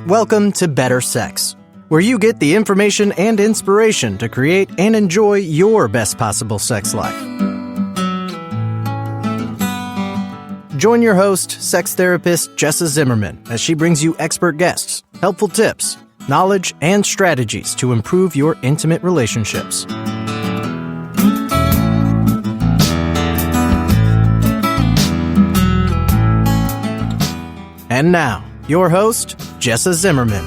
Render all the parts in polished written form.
Welcome to Better Sex, where you get the information and inspiration to create and enjoy your best possible sex life. Join your host, sex therapist Jessa Zimmerman, as she brings you expert guests, helpful tips, knowledge, and strategies to improve your intimate relationships. And now, your host, Jessa Zimmerman.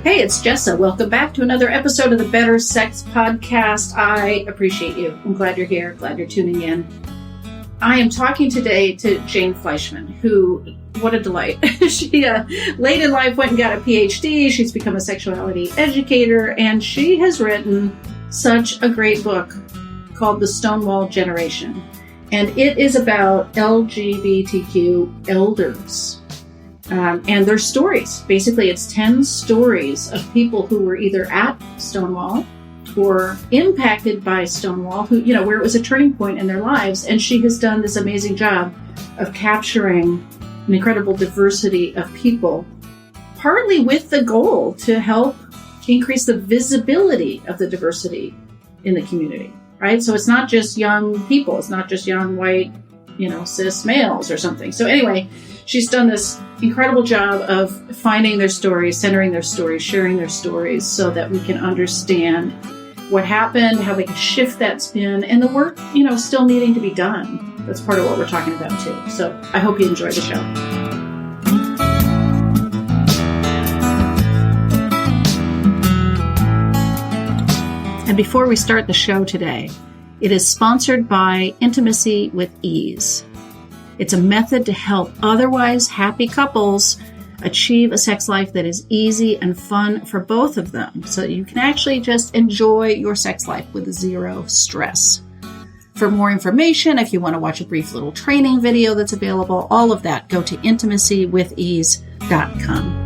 Hey, it's Jessa. Welcome back to another episode of the Better Sex Podcast. I appreciate you. I'm glad you're here. Glad you're tuning in. I am talking today to Jane Fleishman, who, what a delight. She, late in life, went and got a PhD. She's become a sexuality educator, and she has written such a great book called The Stonewall Generation. And it is about LGBTQ elders and their stories. Basically, it's 10 stories of people who were either at Stonewall or impacted by Stonewall, who, you know, where it was a turning point in their lives. And she has done this amazing job of capturing an incredible diversity of people, partly with the goal to help increase the visibility of the diversity in the community, right? So it's not just young people. It's not just young white, cis males or something. So anyway, she's done this incredible job of finding their stories, centering their stories, sharing their stories so that we can understand what happened, how they can shift that spin, and the work, still needing to be done. That's part of what we're talking about too. So I hope you enjoy the show. And before we start the show today, it is sponsored by Intimacy with Ease. It's a method to help otherwise happy couples achieve a sex life that is easy and fun for both of them, so you can actually just enjoy your sex life with zero stress. For more information, if you want to watch a brief little training video that's available, all of that, go to intimacywithease.com.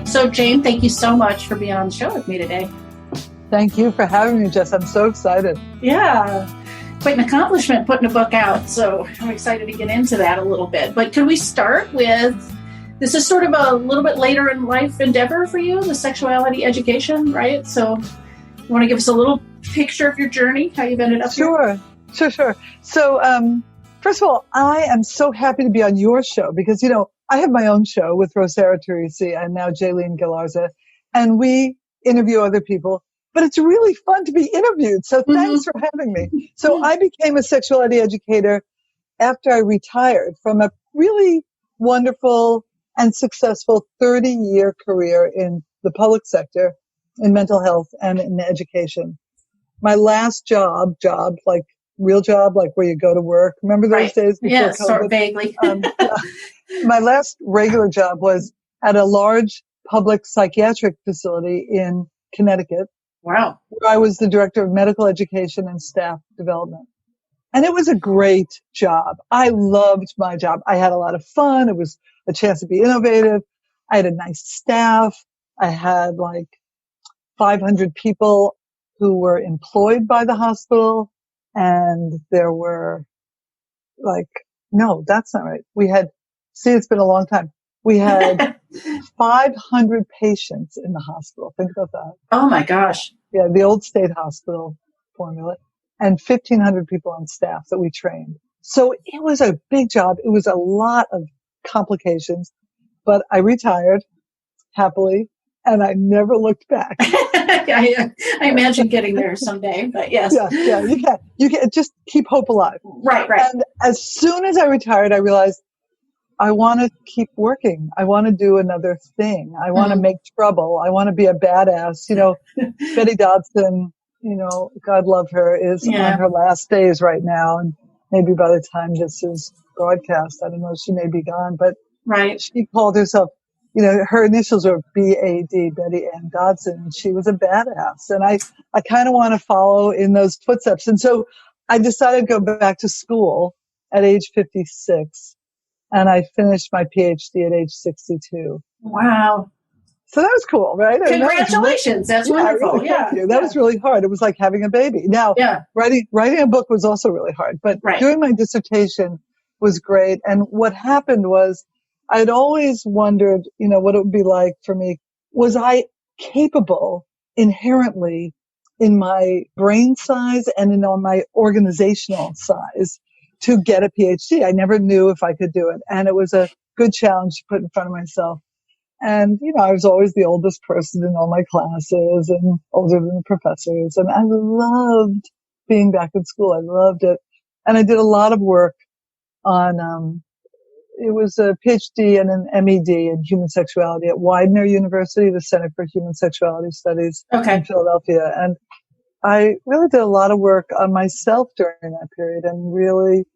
So, Jane, thank you so much for being on the show with me today. Thank you for having me, Jess. I'm so excited. Yeah, quite an accomplishment putting a book out. So I'm excited to get into that a little bit. But could we start with, this is sort of a little bit later in life endeavor for you, the sexuality education, right? So you want to give us a little picture of your journey, how you've ended up here? Sure. So, first of all, I am so happy to be on your show because, I have my own show with Rosara Teresi and now Jaylene Galarza, and we interview other people, but it's really fun to be interviewed. So thanks for having me. So I became a sexuality educator after I retired from a really wonderful and successful 30-year career in the public sector, in mental health and in education. My last job, like real job, like where you go to work. Remember those days before yeah, COVID? Sort of vaguely. My last regular job was at a large public psychiatric facility in Connecticut. Wow. Where I was the director of medical education and staff development. And it was a great job. I loved my job. I had a lot of fun. It was a chance to be innovative. I had a nice staff. I had like 500 people who were employed by the hospital. And there were no, that's not right. It's been a long time. We had 500 patients in the hospital. Think about that. Oh my gosh. Yeah, the old state hospital formula, and 1,500 people on staff that we trained. So it was a big job. It was a lot of complications, but I retired happily and I never looked back. I imagine getting there someday, but yes. Yeah, you can just keep hope alive. Right. And as soon as I retired, I realized I want to keep working. I want to do another thing. I want to make trouble. I want to be a badass. Betty Dodson, God love her, is on her last days right now. And maybe by the time this is broadcast, I don't know, she may be gone. But she called herself, her initials are B-A-D, Betty Ann Dodson, and she was a badass. And I kind of want to follow in those footsteps. And so I decided to go back to school at age 56, and I finished my PhD at age 62. Wow. So that was cool, right? Congratulations. That's wonderful. Really, thank you. That was really hard. It was like having a baby. Now, writing a book was also really hard, but doing my dissertation was great. And what happened was I'd always wondered, what it would be like for me. Was I capable inherently in my brain size and in on my organizational size to get a PhD? I never knew if I could do it. And it was a good challenge to put in front of myself. And, I was always the oldest person in all my classes and older than the professors. And I loved being back in school. I loved it. And I did a lot of work on, it was a PhD and an MED in human sexuality at Widener University, the Center for Human Sexuality Studies in Philadelphia. And I really did a lot of work on myself during that period and really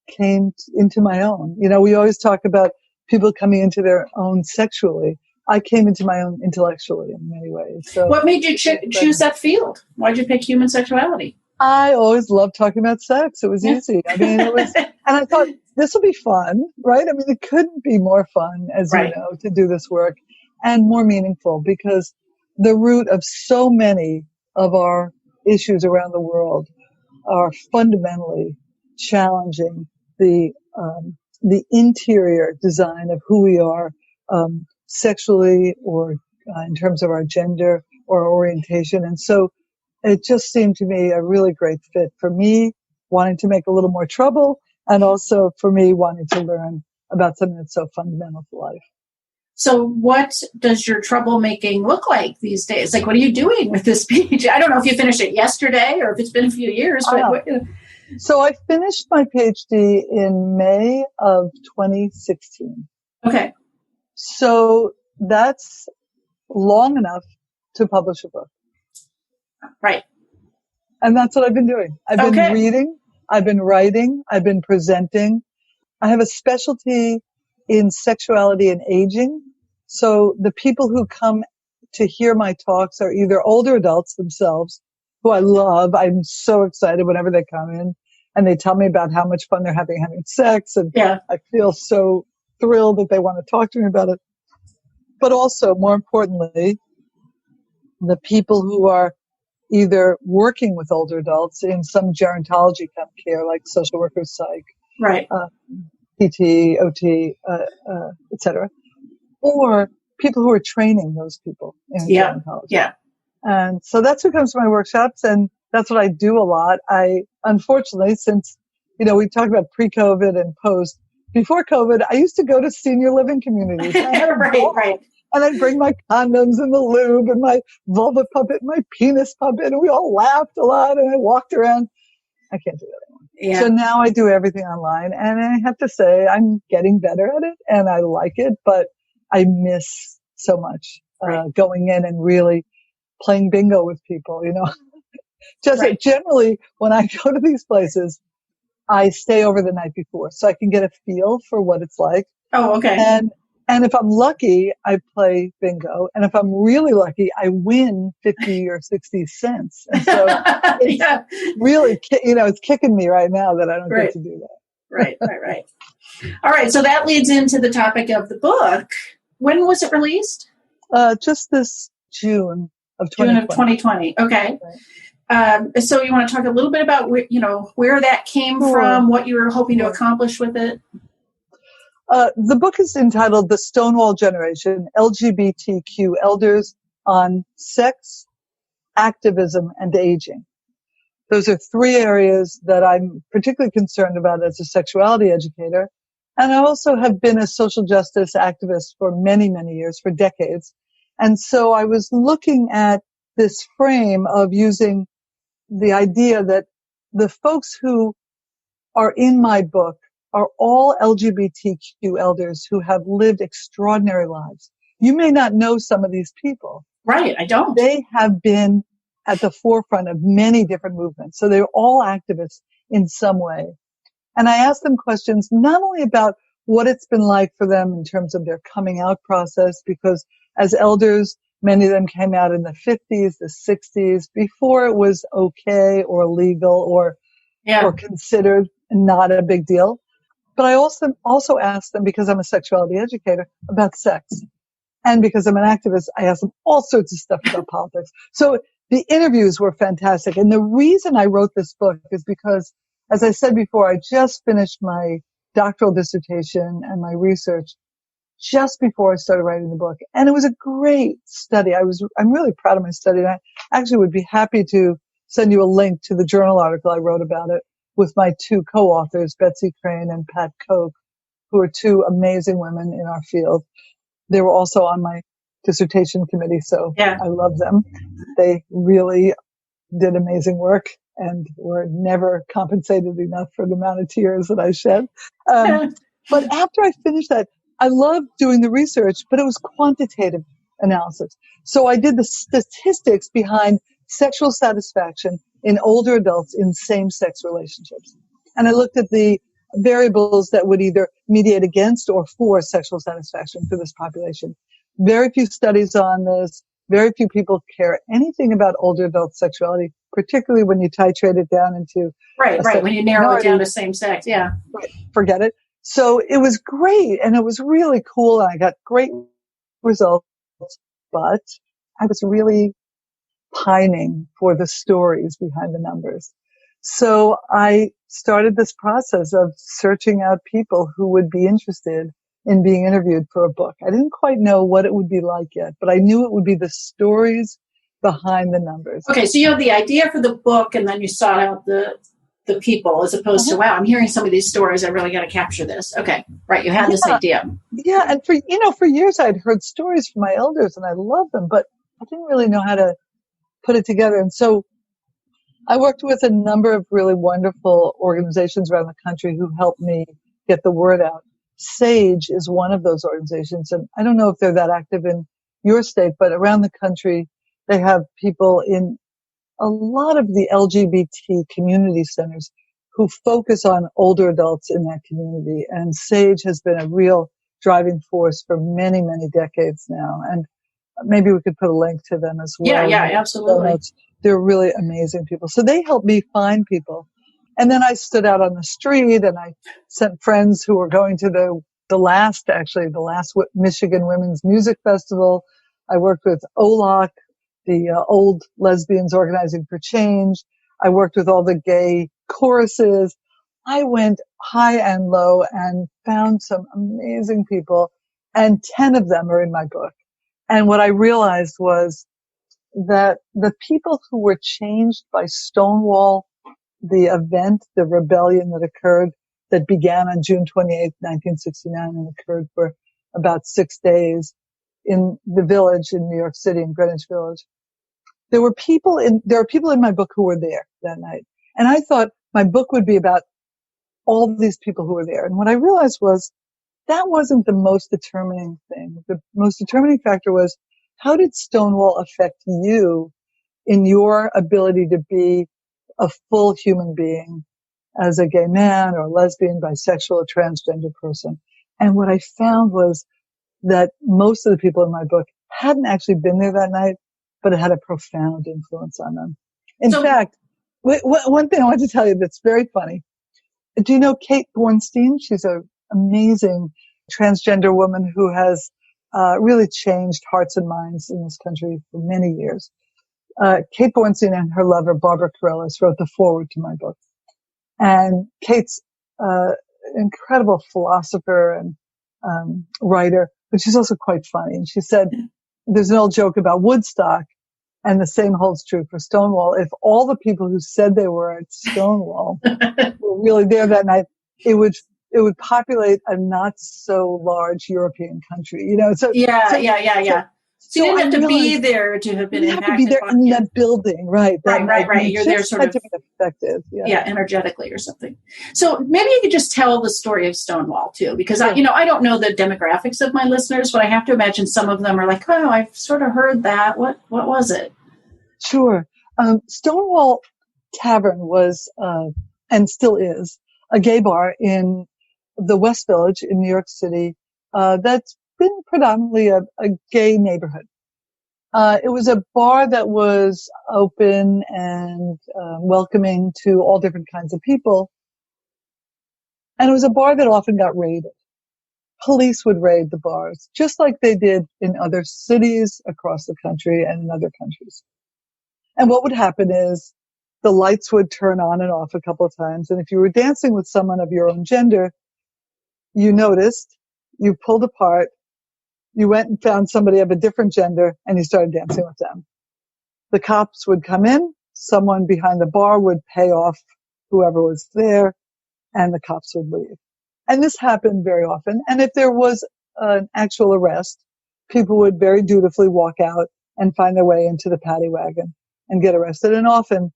came into my own. We always talk about people coming into their own sexually. I came into my own intellectually in many ways. So, what made you choose that field? Why'd you pick human sexuality? I always loved talking about sex. It was easy. I mean, it was, and I thought this will be fun, right? I mean, it couldn't be more fun, as you know, to do this work and more meaningful, because the root of so many of our issues around the world are fundamentally challenging the interior design of who we are, sexually or in terms of our gender or orientation. And so it just seemed to me a really great fit for me wanting to make a little more trouble, and also for me wanting to learn about something that's so fundamental to life. So what does your troublemaking look like these days? Like, what are you doing with this PhD? I don't know if you finished it yesterday or if it's been a few years. But So I finished my PhD in May of 2016. Okay. So that's long enough to publish a book. Right. And that's what I've been doing. I've been reading, I've been writing, I've been presenting. I have a specialty in sexuality and aging. So the people who come to hear my talks are either older adults themselves, who I love. I'm so excited whenever they come in and they tell me about how much fun they're having sex. And I feel so thrilled that they want to talk to me about it. But also, more importantly, the people who are either working with older adults in some gerontology kind of care, like social workers, psych, PT, OT, et cetera, or people who are training those people in gerontology. Yeah. And so that's who comes to my workshops, and that's what I do a lot. I, unfortunately, since, we talked about pre-COVID and post, before COVID, I used to go to senior living communities. Right. And I'd bring my condoms and the lube and my vulva puppet and my penis puppet, and we all laughed a lot, and I walked around. I can't do that anymore. Yeah. So now I do everything online, and I have to say I'm getting better at it, and I like it, but I miss so much going in and really playing bingo with people, Generally, when I go to these places, I stay over the night before so I can get a feel for what it's like. Oh, okay. And if I'm lucky, I play bingo. And if I'm really lucky, I win 50 or 60 cents. And so it's really, it's kicking me right now that I don't get to do that. Right. All right. So that leads into the topic of the book. When was it released? Just this June of 2020. June of 2020. Okay. Right. So you want to talk a little bit about where that came from, what you were hoping to accomplish with it? The book is entitled The Stonewall Generation, LGBTQ Elders on Sex, Activism, and Aging. Those are three areas that I'm particularly concerned about as a sexuality educator. And I also have been a social justice activist for many, many years, for decades. And so I was looking at this frame of using the idea that the folks who are in my book are all LGBTQ elders who have lived extraordinary lives. You may not know some of these people. Right, I don't. They have been at the forefront of many different movements. So they're all activists in some way. And I asked them questions not only about what it's been like for them in terms of their coming out process, because as elders, many of them came out in the 50s, the 60s, before it was okay or legal or considered not a big deal. But I also asked them, because I'm a sexuality educator, about sex. And because I'm an activist, I asked them all sorts of stuff about politics. So the interviews were fantastic. And the reason I wrote this book is because, as I said before, I just finished my doctoral dissertation and my research just before I started writing the book. And it was a great study. I'm really proud of my study. And I actually would be happy to send you a link to the journal article I wrote about it with my two co-authors, Betsy Crane and Pat Koch, who are two amazing women in our field. They were also on my dissertation committee, so Yeah. I love them. They really did amazing work and were never compensated enough for the amount of tears that I shed. But after I finished that, I loved doing the research, but it was quantitative analysis. So I did the statistics behind sexual satisfaction in older adults in same-sex relationships. And I looked at the variables that would either mediate against or for sexual satisfaction for this population. Very few studies on this. Very few people care anything about older adult sexuality, particularly when you titrate it down into right. When you narrow it down to same sex, yeah. Right, forget it. So it was great, and it was really cool, and I got great results, but I was really pining for the stories behind the numbers. So I started this process of searching out people who would be interested in being interviewed for a book. I didn't quite know what it would be like yet, but I knew it would be the stories behind the numbers. Okay, so you have the idea for the book, and then you sought out the people, as opposed to, wow, I'm hearing some of these stories, I really got to capture this. Okay, right, you had this idea. Yeah, and for years I'd heard stories from my elders, and I loved them, but I didn't really know how to put it together. And so I worked with a number of really wonderful organizations around the country who helped me get the word out. SAGE is one of those organizations, and I don't know if they're that active in your state, but around the country, they have people in a lot of the LGBT community centers who focus on older adults in that community. And SAGE has been a real driving force for many, many decades now. And maybe we could put a link to them as well. Yeah, absolutely. They're really amazing people. So they helped me find people. And then I stood out on the street and I sent friends who were going to the last Michigan Women's Music Festival. I worked with OLOC, the Old Lesbians Organizing for Change. I worked with all the gay choruses. I went high and low and found some amazing people, and 10 of them are in my book. And what I realized was that the people who were changed by Stonewall, the event, the rebellion that occurred, that began on June 28, 1969 and occurred for about 6 days in the Village in New York City, in Greenwich Village. There are people in my book who were there that night. And I thought my book would be about all these people who were there. And what I realized was that wasn't the most determining thing. The most determining factor was, how did Stonewall affect you in your ability to be a full human being as a gay man or lesbian, bisexual, or transgender person? And what I found was that most of the people in my book hadn't actually been there that night, but it had a profound influence on them. In fact, one thing I want to tell you that's very funny. Do you know Kate Bornstein? She's an amazing transgender woman who has really changed hearts and minds in this country for many years. Kate Bornstein and her lover, Barbara Carrellas, wrote the foreword to my book. And Kate's incredible philosopher and writer, but she's also quite funny. And she said, there's an old joke about Woodstock, and the same holds true for Stonewall. If all the people who said they were at Stonewall were really there that night, it would populate a not so large European country, you know. So yeah. So you didn't have to be there to have been impacted. You have to be there in that building, right? Right. You're there sort of to be effective, energetically or something. So maybe you could just tell the story of Stonewall too, because I don't know the demographics of my listeners, but I have to imagine some of them are like, oh, I've sort of heard that. What was it? Sure. Stonewall Tavern was, and still is, a gay bar in the West Village in New York City, that's been predominantly a gay neighborhood. It was a bar that was open and welcoming to all different kinds of people. And it was a bar that often got raided. Police would raid the bars, just like they did in other cities across the country and in other countries. And what would happen is the lights would turn on and off a couple of times. And if you were dancing with someone of your own gender, you noticed, you pulled apart, you went and found somebody of a different gender, and you started dancing with them. The cops would come in, someone behind the bar would pay off whoever was there, and the cops would leave. And this happened very often. And if there was an actual arrest, people would very dutifully walk out and find their way into the paddy wagon and get arrested, and often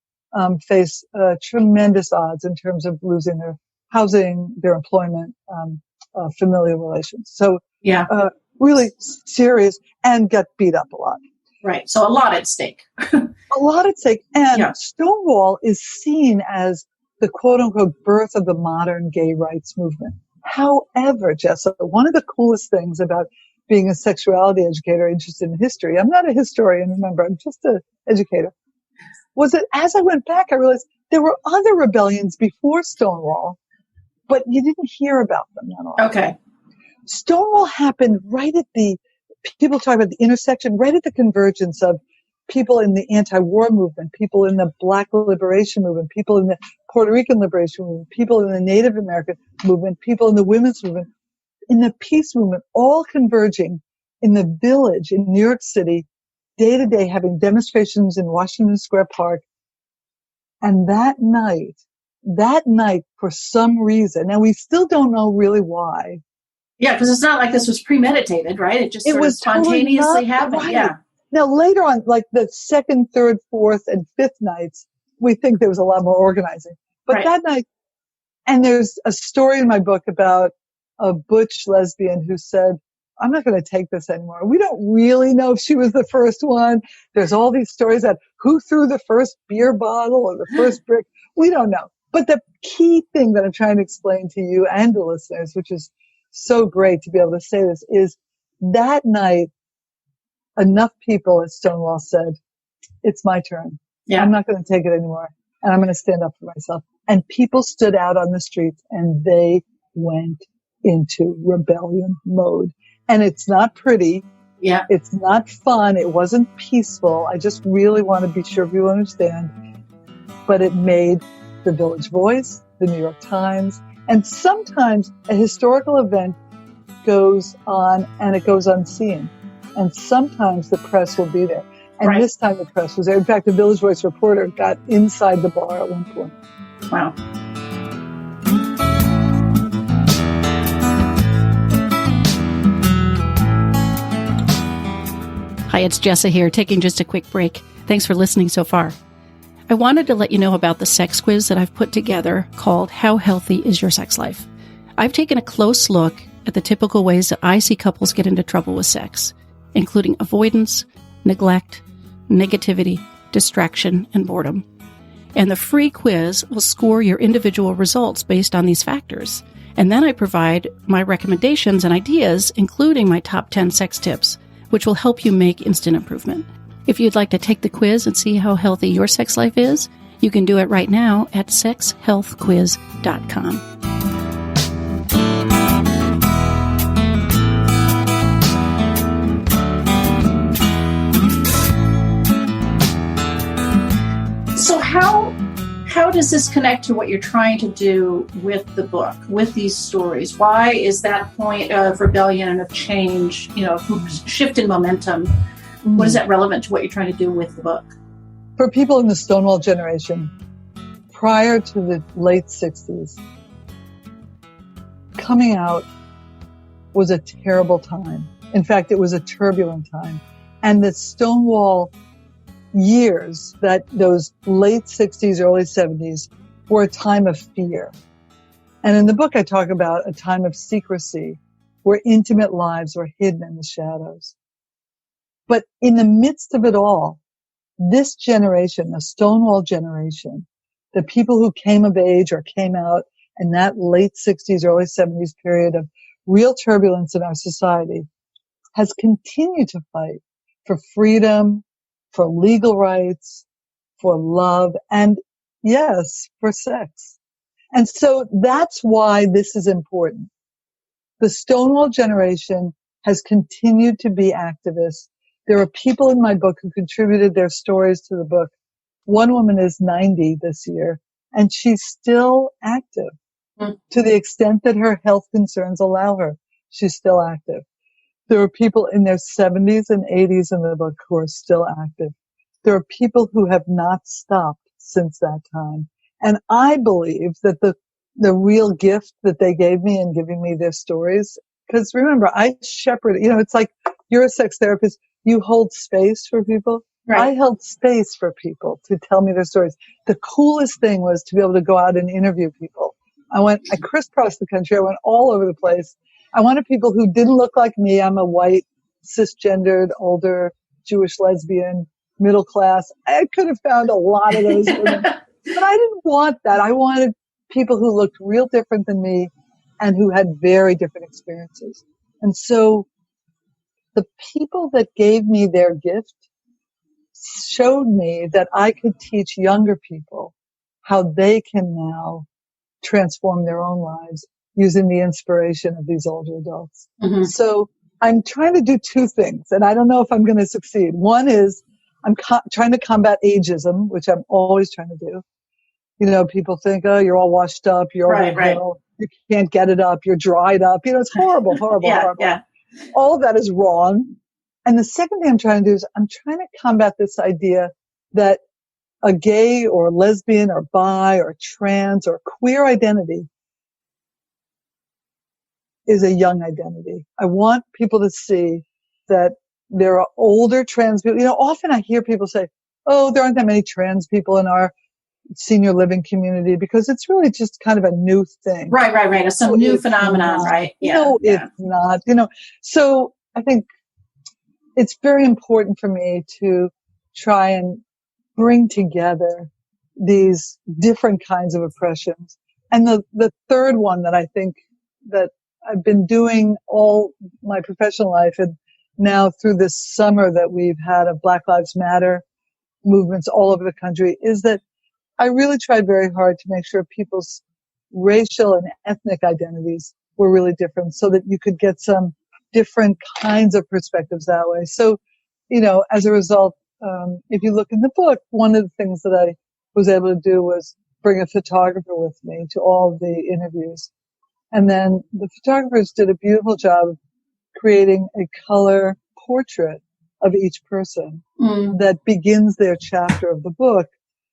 face tremendous odds in terms of losing their housing, their employment, familial relations. So Yeah. Really serious, and got beat up a lot. Right. So a lot at stake. A lot at stake. And Stonewall is seen as the quote unquote birth of the modern gay rights movement. However, Jessa, one of the coolest things about being a sexuality educator interested in history, I'm not a historian, remember, I'm just an educator, was that as I went back, I realized there were other rebellions before Stonewall, but you didn't hear about them at all. Okay. Stonewall happened right at people talk about the intersection, right at the convergence of people in the anti-war movement, people in the Black liberation movement, people in the Puerto Rican liberation movement, people in the Native American movement, people in the women's movement, in the peace movement, all converging in the Village in New York City, day to day, having demonstrations in Washington Square Park. And that night, for some reason, and we still don't know really why. Yeah, because it's not like this was premeditated, right? It just sort of spontaneously happened. Right. Yeah. Now, later on, like the second, third, fourth, and fifth nights, we think there was a lot more organizing. But that night, and there's a story in my book about a butch lesbian who said, I'm not going to take this anymore. We don't really know if she was the first one. There's all these stories about who threw the first beer bottle or the first brick. We don't know. But the key thing that I'm trying to explain to you and the listeners, which is so great to be able to say this, is that night, enough people at Stonewall said, it's my turn. Yeah. I'm not going to take it anymore. And I'm going to stand up for myself. And people stood out on the streets and they went into rebellion mode. And it's not pretty. Yeah. It's not fun. It wasn't peaceful. I just really want to be sure people understand. But it made the Village Voice, the New York Times, and sometimes a historical event goes on and it goes unseen. And sometimes the press will be there. And this time the press was there. In fact, the Village Voice reporter got inside the bar at one point. Wow. Hi, it's Jessa here, taking just a quick break. Thanks for listening so far. I wanted to let you know about the sex quiz that I've put together called How Healthy is Your Sex Life? I've taken a close look at the typical ways that I see couples get into trouble with sex, including avoidance, neglect, negativity, distraction, and boredom. And the free quiz will score your individual results based on these factors. And then I provide my recommendations and ideas, including my top 10 sex tips, which will help you make instant improvement. If you'd like to take the quiz and see how healthy your sex life is, you can do it right now at sexhealthquiz.com. So how does this connect to what you're trying to do with the book, with these stories? Why is that point of rebellion and of change, shift in momentum? What is that relevant to what you're trying to do with the book? For people in the Stonewall generation, prior to the late 60s, coming out was a terrible time. In fact, it was a turbulent time. And the Stonewall years, those late 60s, early 70s, were a time of fear. And in the book, I talk about a time of secrecy where intimate lives were hidden in the shadows. But in the midst of it all, this generation, the Stonewall generation, the people who came of age or came out in that late 60s, early 70s period of real turbulence in our society, has continued to fight for freedom, for legal rights, for love, and yes, for sex. And so that's why this is important. The Stonewall Generation has continued to be activists. There are people in my book who contributed their stories to the book. One woman is 90 this year, and she's still active to the extent that her health concerns allow her. She's still active. There are people in their 70s and 80s in the book who are still active. There are people who have not stopped since that time. And I believe that the real gift that they gave me in giving me their stories, because remember, I shepherd, it's like you're a sex therapist, you hold space for people. Right. I held space for people to tell me their stories. The coolest thing was to be able to go out and interview people. I crisscrossed the country. I went all over the place. I wanted people who didn't look like me. I'm a white, cisgendered, older, Jewish lesbian, middle class. I could have found a lot of those women, but I didn't want that. I wanted people who looked real different than me and who had very different experiences. And so the people that gave me their gift showed me that I could teach younger people how they can now transform their own lives using the inspiration of these older adults. Mm-hmm. So I'm trying to do two things, and I don't know if I'm going to succeed. One is I'm trying to combat ageism, which I'm always trying to do. People think, oh, you're all washed up, you're all you can't get it up, you're dried up. It's horrible, horrible, horrible. Yeah. All of that is wrong. And the second thing I'm trying to do is I'm trying to combat this idea that a gay or lesbian or bi or trans or queer identity is a young identity. I want people to see that there are older trans people. Often I hear people say, oh, there aren't that many trans people in our senior living community because it's really just kind of a new thing. Right. It's some new phenomenon, right? Yeah. No, it's not. So I think it's very important for me to try and bring together these different kinds of oppressions. And the third one that I think that I've been doing all my professional life and now through this summer that we've had of Black Lives Matter movements all over the country is that I really tried very hard to make sure people's racial and ethnic identities were really different so that you could get some different kinds of perspectives that way. So, as a result, if you look in the book, one of the things that I was able to do was bring a photographer with me to all of the interviews. And then the photographers did a beautiful job of creating a color portrait of each person that begins their chapter of the book.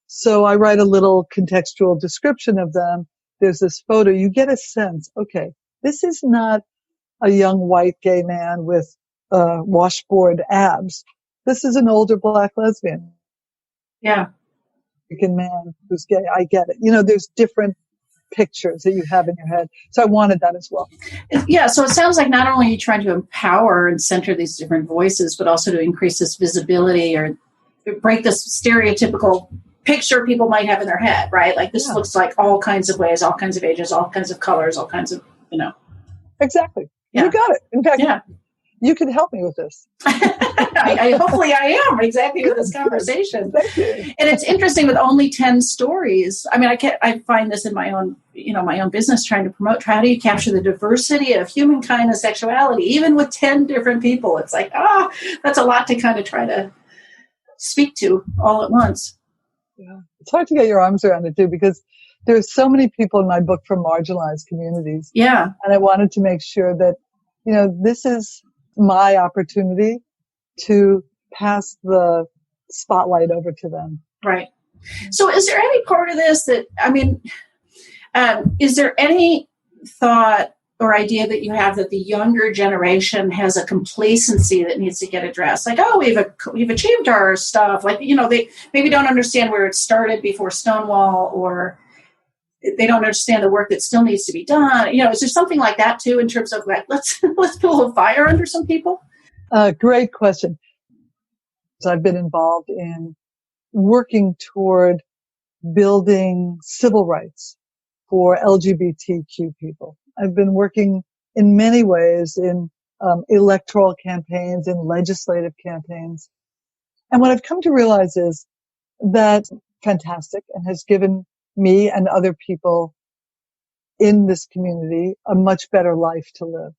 So I write a little contextual description of them. There's this photo. You get a sense, okay, this is not a young white gay man with washboard abs. This is an older Black lesbian. Yeah. African man who's gay. I get it. There's different pictures that you have in your head. So I wanted that as well. Yeah. So it sounds like not only are you trying to empower and center these different voices, but also to increase this visibility or break this stereotypical picture people might have in their head, right? Like this looks like all kinds of ways, all kinds of ages, all kinds of colors, all kinds of, Exactly. Yeah. You got it. In fact, you can help me with this. Hopefully I am exactly with this conversation. Thank you. And it's interesting with only 10 stories. I mean, I find this in my own, my own business trying to promote, how do you capture the diversity of humankind and sexuality, even with 10 different people? It's like, that's a lot to kind of try to speak to all at once. Yeah. It's hard to get your arms around it too, because there's so many people in my book from marginalized communities. Yeah. And I wanted to make sure that, this is my opportunity to pass the spotlight over to them. Right. So is there any part of this that, is there any thought or idea that you have that the younger generation has a complacency that needs to get addressed? Like, we've achieved our stuff. Like, they maybe don't understand where it started before Stonewall, or they don't understand the work that still needs to be done. Is there something like that too, in terms of like, let's put a little fire under some people? Great question. I've been involved in working toward building civil rights for LGBTQ people. I've been working in many ways in electoral campaigns and legislative campaigns. And what I've come to realize is that fantastic and has given me and other people in this community a much better life to live.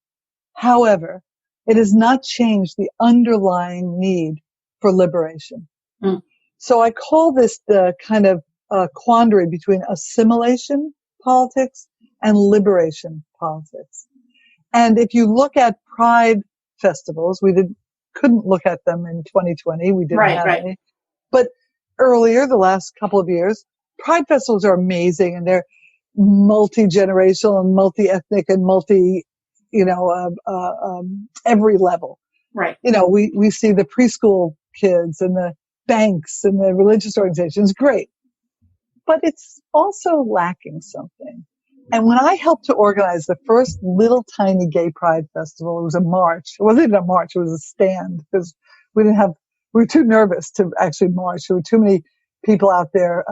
However, it has not changed the underlying need for liberation. Mm. So I call this the kind of quandary between assimilation politics and liberation politics. And if you look at pride festivals, couldn't look at them in 2020. We didn't have any. But earlier, the last couple of years, pride festivals are amazing, and they're multi-generational and multi-ethnic and every level. Right. We see the preschool kids and the banks and the religious organizations. Great. But it's also lacking something. And when I helped to organize the first little tiny gay pride festival, it was a march. It wasn't even a march. It was a stand because we were too nervous to actually march. There were too many people out there,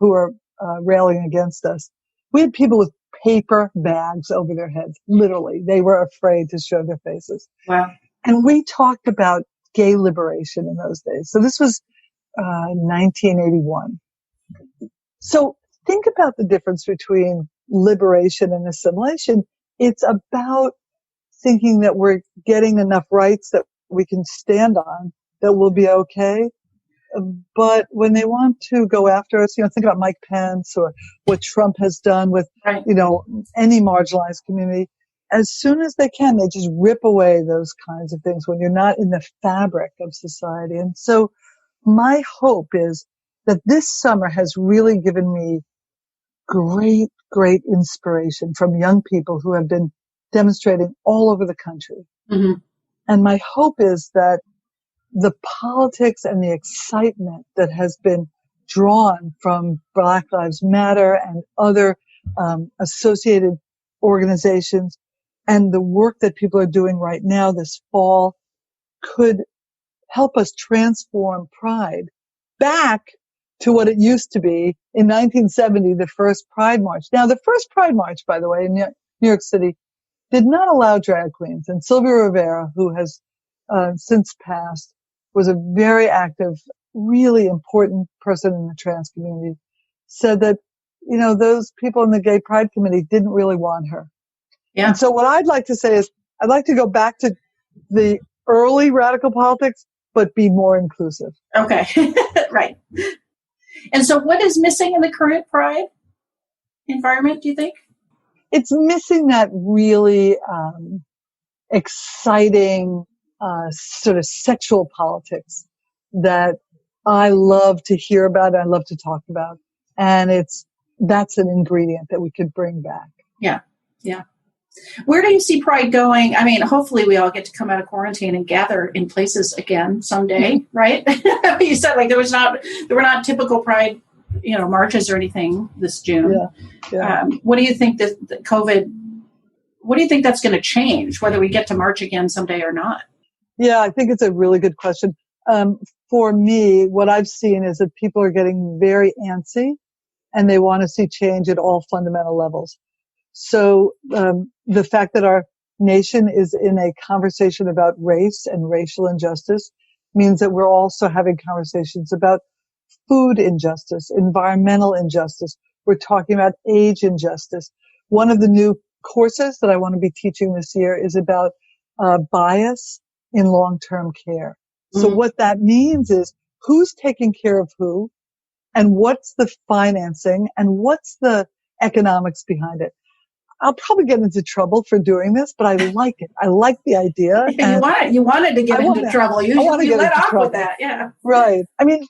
who were railing against us. We had people with paper bags over their heads. Literally. They were afraid to show their faces. Wow. And we talked about gay liberation in those days. So this was 1981. So think about the difference between liberation and assimilation. It's about thinking that we're getting enough rights that we can stand on, that we'll be okay. But when they want to go after us, think about Mike Pence or what Trump has done with, any marginalized community. As soon as they can, they just rip away those kinds of things when you're not in the fabric of society. And so my hope is that this summer has really given me great, great inspiration from young people who have been demonstrating all over the country. Mm-hmm. And my hope is that the politics and the excitement that has been drawn from Black Lives Matter and other associated organizations and the work that people are doing right now this fall could help us transform Pride back to what it used to be in 1970, the first Pride March. Now, the first Pride March, by the way, in New York City, did not allow drag queens. And Sylvia Rivera, who has since passed, was a very active, really important person in the trans community, said that, those people in the Gay Pride Committee didn't really want her. Yeah. And so what I'd like to say is I'd like to go back to the early radical politics, but be more inclusive. Okay. Right. And so what is missing in the current Pride environment, do you think? It's missing that really exciting sort of sexual politics that I love to hear about, I love to talk about. And that's an ingredient that we could bring back. Yeah. Yeah. Where do you see Pride going? I mean, hopefully we all get to come out of quarantine and gather in places again someday, right? You said there were not typical Pride, marches or anything this June. Yeah. What do you think that what do you think that's going to change, whether we get to march again someday or not? Yeah, I think it's a really good question. For me, what I've seen is that people are getting very antsy and they want to see change at all fundamental levels. So the fact that our nation is in a conversation about race and racial injustice means that we're also having conversations about food injustice, environmental injustice. We're talking about age injustice. One of the new courses that I want to be teaching this year is about bias in long-term care. So what that means is who's taking care of who and what's the financing and what's the economics behind it. I'll probably get into trouble for doing this, but I like it. I like the idea. You wanted to get into trouble. You let off with that. Yeah. Right. I mean,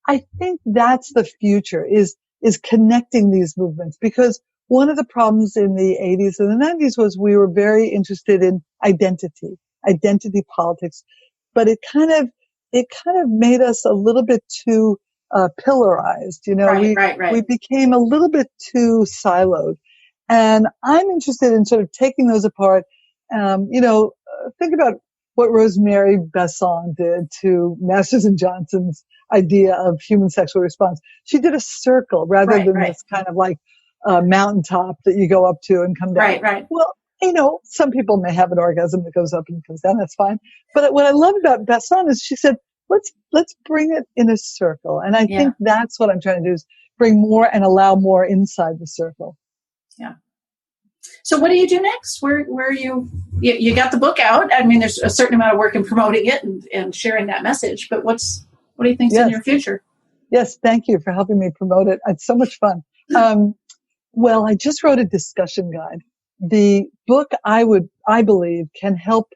I think that's the future is connecting these movements, because one of the problems in the 80s and the 90s was we were very interested in identity politics, but it kind of made us a little bit too pillarized. Right. We became a little bit too siloed. And I'm interested in sort of taking those apart. Think about what Rosemary Besson did to Masters and Johnson's idea of human sexual response. She did a circle rather than this kind of like mountaintop that you go up to and come down. Right. Well, some people may have an orgasm that goes up and comes down. That's fine. But what I love about Besson is she said, let's bring it in a circle. And I think that's what I'm trying to do, is bring more and allow more inside the circle. Yeah. So what do you do next? Where are you got the book out. I mean, there's a certain amount of work in promoting it and sharing that message, but what do you think's in your future? Yes. Thank you for helping me promote it. It's so much fun. Well, I just wrote a discussion guide. The book, I believe, can help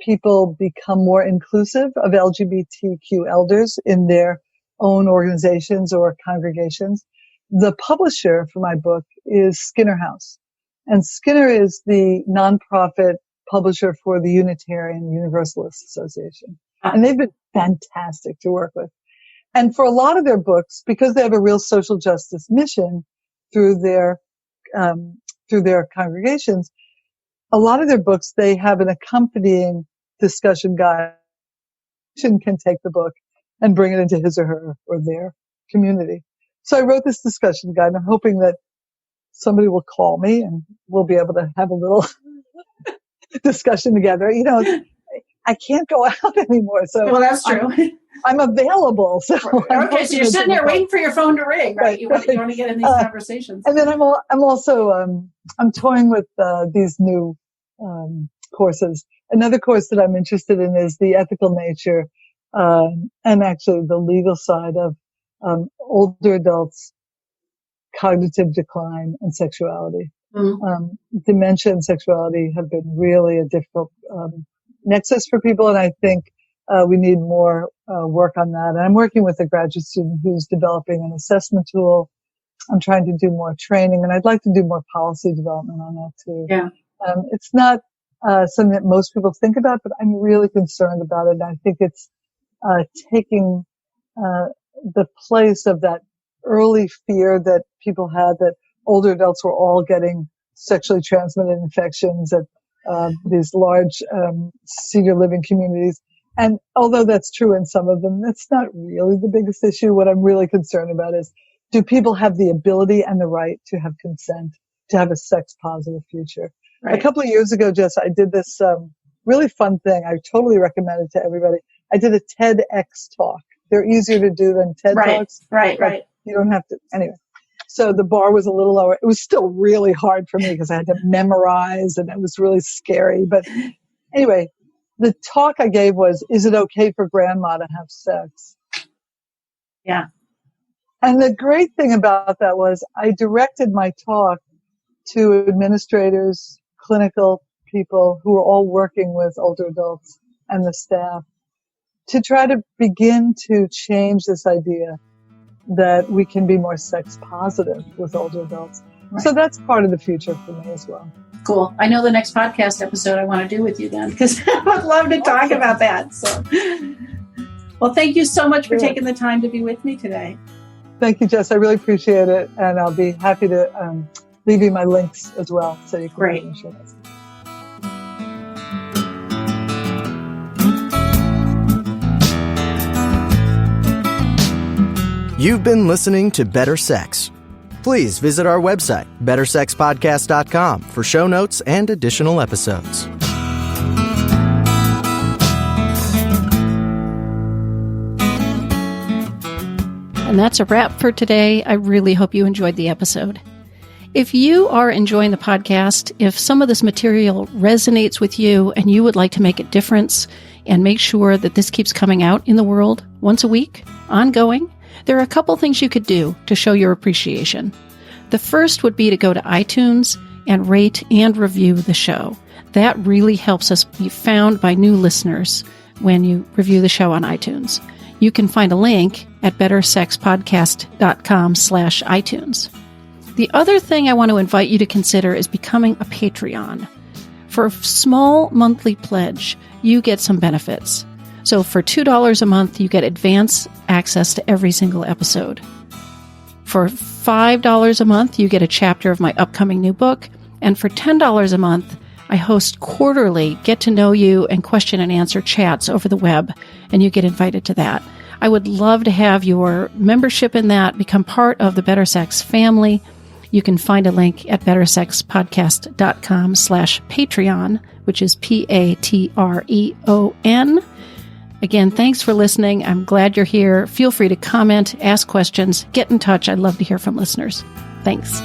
people become more inclusive of LGBTQ elders in their own organizations or congregations. The publisher for my book is Skinner House. And Skinner is the nonprofit publisher for the Unitarian Universalist Association. And they've been fantastic to work with. And for a lot of their books, because they have a real social justice mission through their congregations, a lot of their books, they have an accompanying discussion guide. Can take the book and bring it into his or her or their community. So I wrote this discussion guide, and I'm hoping that somebody will call me and we'll be able to have a little discussion together. You know, I can't go out anymore. So well, that's true. I'm available. So okay, so you're sitting there waiting for your phone to ring, right? You want to get in these conversations. And then I'm also I'm toying with these new courses. Another course that I'm interested in is the ethical nature and actually the legal side of older adults' cognitive decline and sexuality. Mm-hmm. Dementia and sexuality have been really a difficult nexus for people, and I think we need more work on that. And I'm working with a graduate student who's developing an assessment tool. I'm trying to do more training, and I'd like to do more policy development on that too. Yeah. It's not something that most people think about, but I'm really concerned about it. And I think it's taking the place of that early fear that people had that older adults were all getting sexually transmitted infections at these large senior living communities. And although that's true in some of them, that's not really the biggest issue. What I'm really concerned about is, do people have the ability and the right to have consent, to have a sex positive future? Right. A couple of years ago, Jess, I did this really fun thing. I totally recommend it to everybody. I did a TEDx talk. They're easier to do than TED Talks. Right. You don't have to. Anyway, so the bar was a little lower. It was still really hard for me because I had to memorize, and it was really scary. But anyway, the talk I gave was, is it okay for grandma to have sex? Yeah. And the great thing about that was I directed my talk to administrators, clinical people who were all working with older adults and the staff to try to begin to change this idea that we can be more sex positive with older adults. Right. So that's part of the future for me as well. Cool. I know the next podcast episode I want to do with you then, because I would love to talk about that. So, well, thank you so much for taking the time to be with me today. Thank you, Jess. I really appreciate it. And I'll be happy to leave you my links as well, so you can share this. You've been listening to Better Sex. Please visit our website, bettersexpodcast.com, for show notes and additional episodes. And that's a wrap for today. I really hope you enjoyed the episode. If you are enjoying the podcast, if some of this material resonates with you and you would like to make a difference and make sure that this keeps coming out in the world once a week, ongoing, there are a couple things you could do to show your appreciation. The first would be to go to iTunes and rate and review the show. That really helps us be found by new listeners when you review the show on iTunes. You can find a link at bettersexpodcast.com/iTunes. The other thing I want to invite you to consider is becoming a Patreon. For a small monthly pledge, you get some benefits. So for $2 a month, you get advance access to every single episode. For $5 a month, you get a chapter of my upcoming new book. And for $10 a month, I host quarterly get-to-know-you and question-and-answer chats over the web, and you get invited to that. I would love to have your membership in that, become part of the Better Sex family. You can find a link at bettersexpodcast.com/Patreon, which is Patreon. Again, thanks for listening. I'm glad you're here. Feel free to comment, ask questions, get in touch. I'd love to hear from listeners. Thanks.